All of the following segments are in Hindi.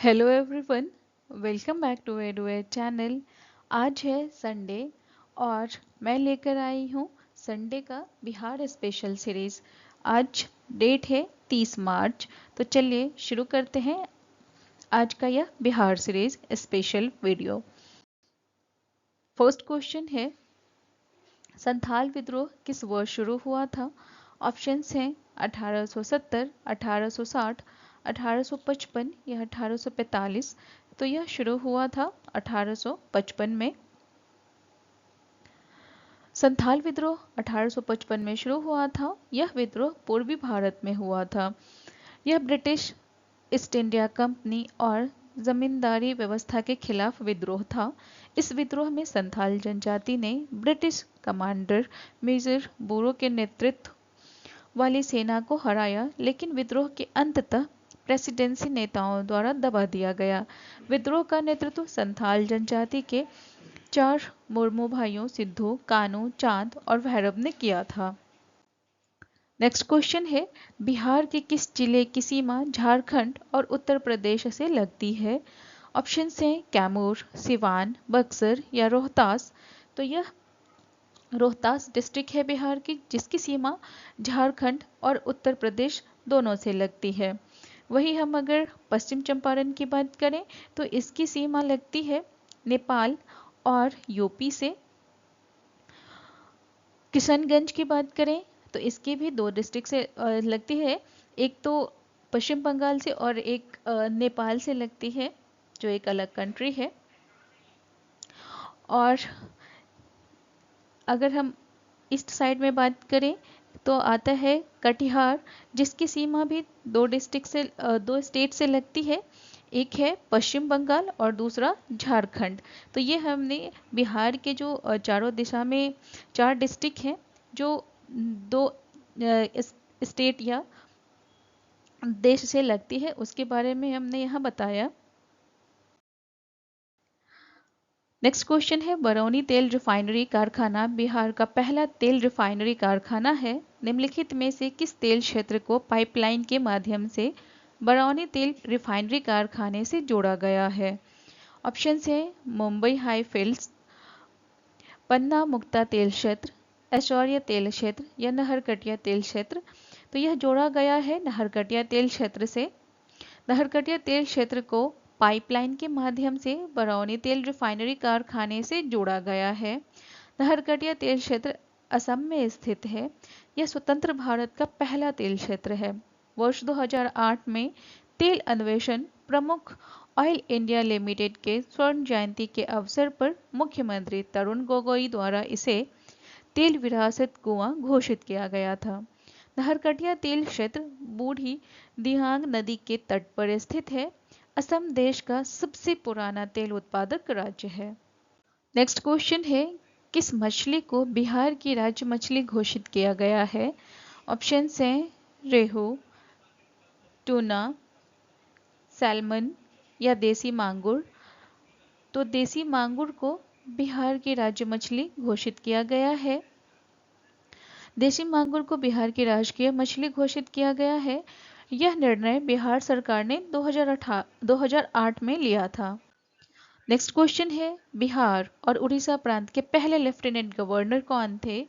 Hello everyone, welcome back to Eduate channel. आज है संडे और मैं लेकर आई हूँ संडे का बिहार स्पेशल सीरीज़। आज डेट है 30 मार्च। तो चलिए शुरू करते हैं आज का यह Bihar series special video. First question है, संथाल विद्रोह किस वर्ष शुरू हुआ था? ऑप्शंस हैं 1870, 1860, 1855 या 1845। तो यह शुरू हुआ था 1855 में। संथाल विद्रोह 1855 में शुरू हुआ था। यह विद्रोह पूर्वी भारत में हुआ था। यह ब्रिटिश ईस्ट इंडिया कंपनी और जमींदारी व्यवस्था के खिलाफ विद्रोह था। इस विद्रोह में संथाल जनजाति ने ब्रिटिश कमांडर मेजर बुरो के नेतृत्व वाली सेना को हराया, लेकिन विद्रोह के अंततः प्रेसिडेंसी नेताओं द्वारा दबा दिया गया। विद्रोह का नेतृत्व संथाल जनजाति के 4 मुर्मू भाइयों सिद्धू, कानू, चांद और भैरव ने किया था। नेक्स्ट क्वेश्चन है, बिहार के किस जिले की सीमा झारखंड और उत्तर प्रदेश से लगती है? ऑप्शन हैं कैमूर, सिवान, बक्सर या रोहतास। तो यह रोहतास डिस्ट्रिक्ट है बिहार की, जिसकी सीमा झारखंड और उत्तर प्रदेश दोनों से लगती है। वही हम अगर पश्चिम चंपारण की बात करें तो इसकी सीमा लगती है नेपाल और यूपी से। किशनगंज की बात करें तो इसकी भी 2 डिस्ट्रिक्ट से लगती है। एक तो पश्चिम बंगाल से और एक नेपाल से लगती है, जो एक अलग कंट्री है। और अगर हम ईस्ट साइड में बात करें तो आता है कटिहार, जिसकी सीमा भी 2 डिस्ट्रिक्ट से 2 स्टेट से लगती है। एक है पश्चिम बंगाल और दूसरा झारखंड। तो ये हमने बिहार के जो चारों दिशा में 4 डिस्ट्रिक्ट हैं, जो 2 स्टेट या देश से लगती है, उसके बारे में हमने यहाँ बताया। नेक्स्ट क्वेश्चन है, बरौनी तेल रिफाइनरी कारखाना बिहार का पहला तेल रिफाइनरी कारखाना है। निम्नलिखित में से किस तेल क्षेत्र को पाइपलाइन के माध्यम से बरौनी तेल रिफाइनरी कारखाने से जोड़ा गया है? ऑप्शन है मुंबई हाई फील्ड्स, पन्ना मुक्ता तेल क्षेत्र, ऐश्वर्य तेल क्षेत्र या नहरकटिया तेल क्षेत्र। तो यह जोड़ा गया है नहरकटिया तेल क्षेत्र से। नहरकटिया तेल क्षेत्र को पाइपलाइन के माध्यम से बरौनी तेल रिफाइनरी कारखाने से जोड़ा गया है। नहरकटिया तेल क्षेत्र असम में स्थित है। यह स्वतंत्र भारत का पहला तेल क्षेत्र है। वर्ष 2008 में तेल अन्वेषण प्रमुख ऑयल इंडिया लिमिटेड के स्वर्ण जयंती के अवसर पर मुख्यमंत्री तरुण गोगोई द्वारा इसे तेल विरासत कुआं घोषित किया गया था। नहरकटिया तेल क्षेत्र बूढ़ी दिहांग नदी के तट पर स्थित है। असम देश का सबसे पुराना तेल उत्पादक राज्य है। नेक्स्ट क्वेश्चन है, किस मछली को बिहार की राज्य मछली घोषित किया गया है? ऑप्शन हैं रेहू, टूना, सैल्मन या देसी मांगुर। तो देसी मांगुर को बिहार की राज्य मछली घोषित किया गया है। देसी मांगुर को बिहार की राष्ट्रीय मछली घोषित किया गया है। यह निर्णय बिहार सरकार ने 2008 में लिया था। नेक्स्ट क्वेश्चन है, बिहार और उड़ीसा प्रांत के पहले लेफ्टिनेंट गवर्नर कौन थे?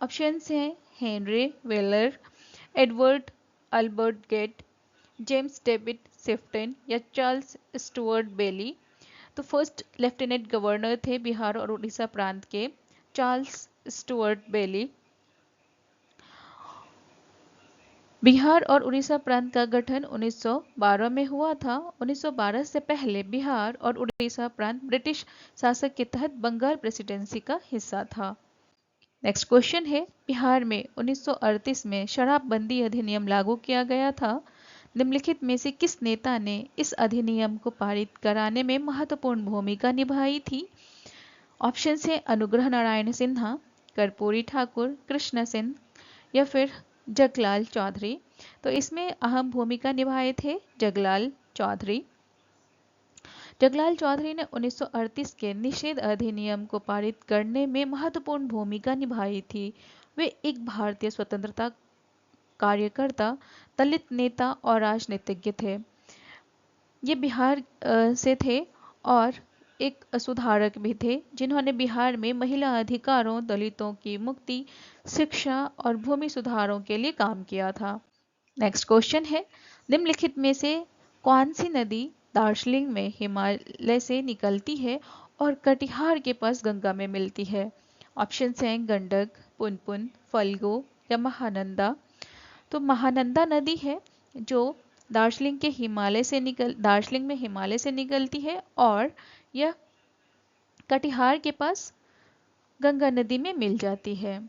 ऑप्शंस हैं Henry Weller, Edward Albert Gate, James David Sifton या चार्ल्स स्टुअर्ट बेली। तो फर्स्ट लेफ्टिनेंट गवर्नर थे बिहार और उड़ीसा प्रांत के चार्ल्स स्टुअर्ट बेली। बिहार और उड़ीसा प्रांत का गठन 1912 में हुआ था। 1912 से पहले बिहार और उड़ीसा प्रांत ब्रिटिश शासक के तहत बंगाल प्रेसिडेंसी का हिस्सा था। नेक्स्ट क्वेश्चन है, बिहार में 1938 में शराबबंदी अधिनियम लागू किया गया था। निम्नलिखित में से किस नेता ने इस अधिनियम को पारित कराने में महत्वपूर्ण भूमिका निभाई थी? ऑप्शन है अनुग्रह नारायण सिन्हा, कर्पूरी ठाकुर, कृष्ण सिंह या फिर जगलाल चौधरी। तो इसमें अहम भूमिका निभाए थे जगलाल चौधरी। जगलाल चौधरी ने 1938 के निषेध अधिनियम को पारित करने में महत्वपूर्ण भूमिका निभाई थी। वे एक भारतीय स्वतंत्रता कार्यकर्ता, दलित नेता और राजनीतिज्ञ थे। ये बिहार से थे और एक सुधारक भी थे जिन्होंने बिहार में महिला अधिकारों, दलितों की मुक्ति, शिक्षा और भूमि सुधारों के लिए काम किया था। नेक्स्ट क्वेश्चन है, निम्नलिखित में से कौन सी नदी दार्जिलिंग में हिमालय से निकलती है और कटिहार के पास गंगा में मिलती है? ऑप्शन हैं गंडक, पुनपुन, फल्गु या महानंदा। तो महानंदा नदी है जो दार्जिलिंग में हिमालय से निकलती है और यह कटिहार के पास गंगा नदी में मिल जाती है।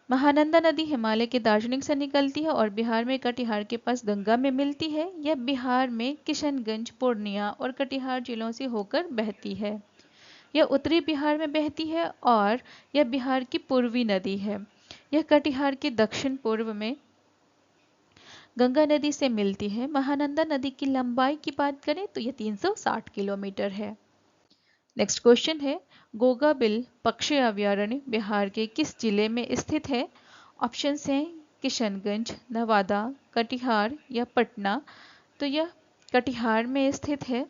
महानंदा नदी हिमालय के दार्जिलिंग से निकलती है और बिहार में कटिहार के पास गंगा में मिलती है। यह बिहार में किशनगंज, पूर्णिया और कटिहार जिलों से होकर बहती है। यह उत्तरी बिहार में बहती है और यह बिहार की पूर्वी नदी है। यह कटिहार के दक्षिण पूर्व में गंगा नदी से मिलती है। महानंदा नदी की लंबाई की बात करें तो यह 360 किलोमीटर है। नेक्स्ट क्वेश्चन है, गोगाबिल पक्षी अभयारण्य बिहार के किस जिले में स्थित है? ऑप्शन हैं किशनगंज, नवादा, कटिहार या पटना। तो यह कटिहार में स्थित है।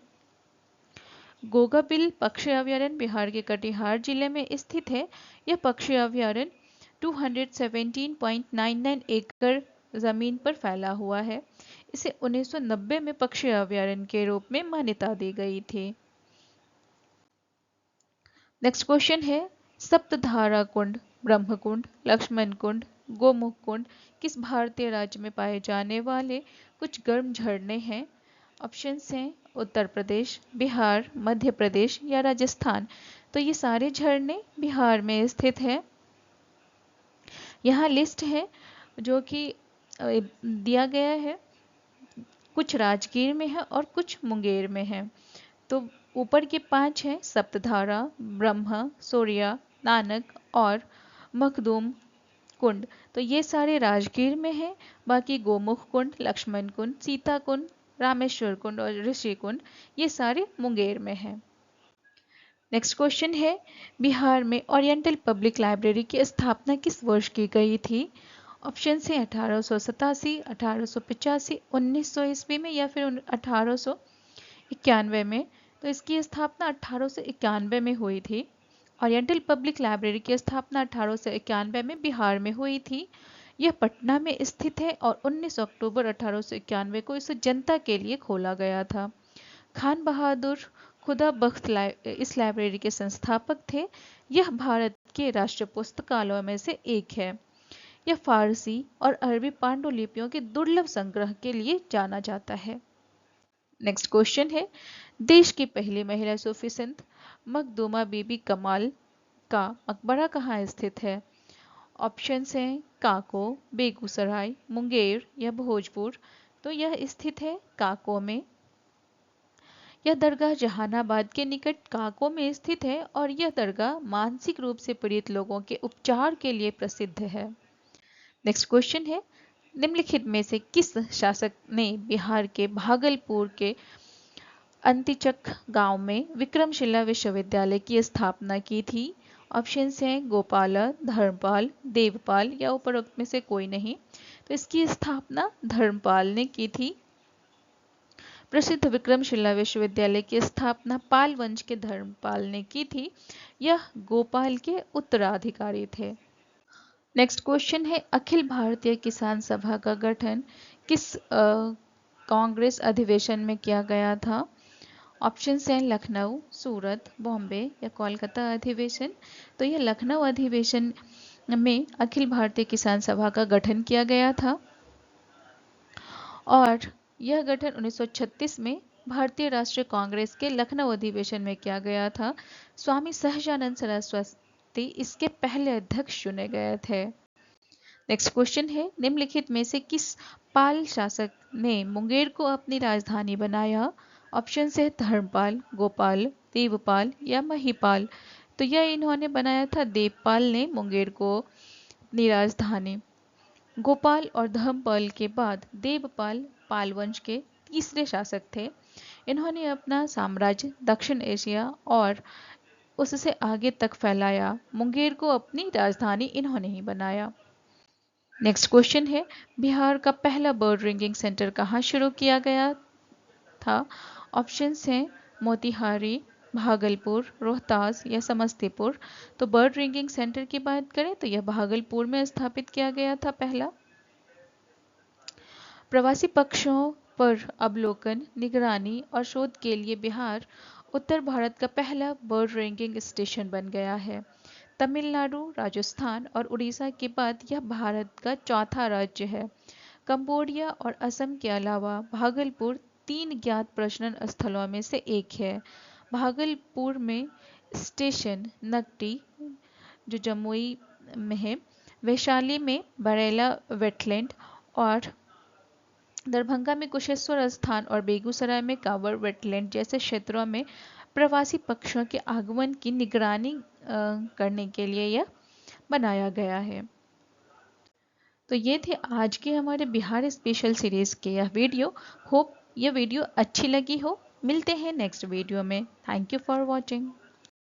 गोगाबिल पक्षी अभयारण्य बिहार के कटिहार जिले में स्थित है। यह पक्षी अभयारण्य 217.99 एकड़ जमीन पर फैला हुआ है। इसे 1990 में पक्षी अभयारण्य के रूप में मान्यता दी गई थी। नेक्स्ट क्वेश्चन है, सप्तधारा कुंड, ब्रह्मकुंड, लक्ष्मण कुंड, गोमुख कुंड किस भारतीय राज्य में पाए जाने वाले कुछ गर्म झरने हैं? ऑप्शंस हैं उत्तर प्रदेश, बिहार, मध्य प्रदेश या राजस्थान। तो ये सारे झरने बिहार में स्थित है। यहाँ लिस्ट है जो कि दिया गया है, कुछ राजगीर में है और कुछ मुंगेर में है। तो ऊपर के 5 हैं सप्तधारा, ब्रह्म, सूर्या, नानक और मखदूम कुंड। तो ये सारे राजगीर में हैं। बाकी गोमुख कुंड, लक्ष्मण कुंड, सीता कुंड, रामेश्वर कुंड और ऋषि कुंड ये सारे मुंगेर में हैं। नेक्स्ट क्वेश्चन है, बिहार में ओरिएंटल पब्लिक लाइब्रेरी की स्थापना किस वर्ष की गई थी? ऑप्शन है 1887, 1885, 1900 ईस्वी में या फिर 1891 में। तो इसकी स्थापना 1891 में हुई थी। ओरिएंटल पब्लिक लाइब्रेरी की स्थापना 1891 में बिहार में हुई थी। यह पटना में स्थित है और 19 अक्टूबर 1891 को इसे जनता के लिए खोला गया था। खान बहादुर खुदा बख्त इस लाइब्रेरी के संस्थापक थे। यह भारत के राष्ट्रीय पुस्तकालयों में से एक है। यह फारसी और अरबी पांडुलिपियों के दुर्लभ संग्रह के लिए जाना जाता है। नेक्स्ट क्वेश्चन है, देश की पहली महिला सूफी संत मखदूमा बीबी कमाल का मकबरा कहाँ स्थित है? ऑप्शन हैं काको, बेगूसराय, मुंगेर या भोजपुर। तो यह स्थित है काको में। यह दरगाह जहानाबाद के निकट काको में स्थित है और यह दरगाह मानसिक रूप से पीड़ित लोगों के उपचार के लिए प्रसिद्ध है। नेक्स्ट क्वेश्चन है, निम्नलिखित में से किस शासक ने बिहार के भागलपुर के अंतिचक गांव में विक्रमशिला विश्वविद्यालय की स्थापना की थी? ऑप्शन हैं गोपाल, धर्मपाल, देवपाल या उपरोक्त में से कोई नहीं। तो इसकी स्थापना धर्मपाल ने की थी। प्रसिद्ध विक्रमशिला विश्वविद्यालय की स्थापना पाल वंश के धर्मपाल ने की थी। यह गोपाल के उत्तराधिकारी थे। नेक्स्ट क्वेश्चन है, अखिल भारतीय किसान सभा का गठन किस कांग्रेस अधिवेशन में किया गया था? ऑप्शन हैं लखनऊ, सूरत, बॉम्बे या कोलकाता अधिवेशन। तो यह लखनऊ अधिवेशन में अखिल भारतीय किसान सभा का गठन किया गया था और यह गठन 1936 में भारतीय राष्ट्रीय कांग्रेस के लखनऊ अधिवेशन में किया गया था। स्वामी सहजानंद सरस्वती इसके पहले अध्यक्ष चुने गए थे। नेक्स्ट क्वेश्चन है, निम्नलिखित में से किस पाल शासक ने मुंगेर को अपनी राजधानी बनाया? ऑप्शन है धर्मपाल, गोपाल, देवपाल या महिपाल। तो यह इन्होंने बनाया था, देवपाल ने मुंगेर को अपनी राजधानी। गोपाल और धर्मपाल के बाद देवपाल पाल वंश के तीसरे शासक थे। इन्होंने अपना साम्राज्य दक्षिण एशिया और उससे आगे तक फैलाया। मुंगेर को अपनी राजधानी इन्होंने ही बनाया। नेक्स्ट क्वेश्चन है, बिहार का पहला बर्ड रेंजिंग सेंटर कहाँ शुरू किया गया था? ऑप्शंस हैं मोतिहारी, भागलपुर, रोहतास या समस्तीपुर। तो बर्ड रेंजिंग सेंटर की बात करें तो यह भागलपुर में स्थापित किया गया था पहला। प्रवासी पक्षियों पर अवलोकन, निगरानी और शोध के लिए बिहार उत्तर भारत का पहला बर्ड रेंजिंग स्टेशन बन गया है। तमिलनाडु, राजस्थान और उड़ीसा के बाद यह भारत का चौथा राज्य है। कंबोडिया और असम के अलावा भागलपुर 3 ज्ञात प्रजनन स्थलों में से एक है। भागलपुर में स्टेशन नकटी, जो जमुई में है, वैशाली में बरेला वेटलैंड और दरभंगा में कुशेश्वर स्थान और बेगूसराय में कांवर वेटलैंड जैसे क्षेत्रों में प्रवासी पक्षियों के आगमन की निगरानी करने के लिए यह बनाया गया है। तो ये थे आज के हमारे बिहार स्पेशल सीरीज के यह वीडियो। होप ये वीडियो अच्छी लगी हो। मिलते हैं नेक्स्ट वीडियो में। Thank you for watching.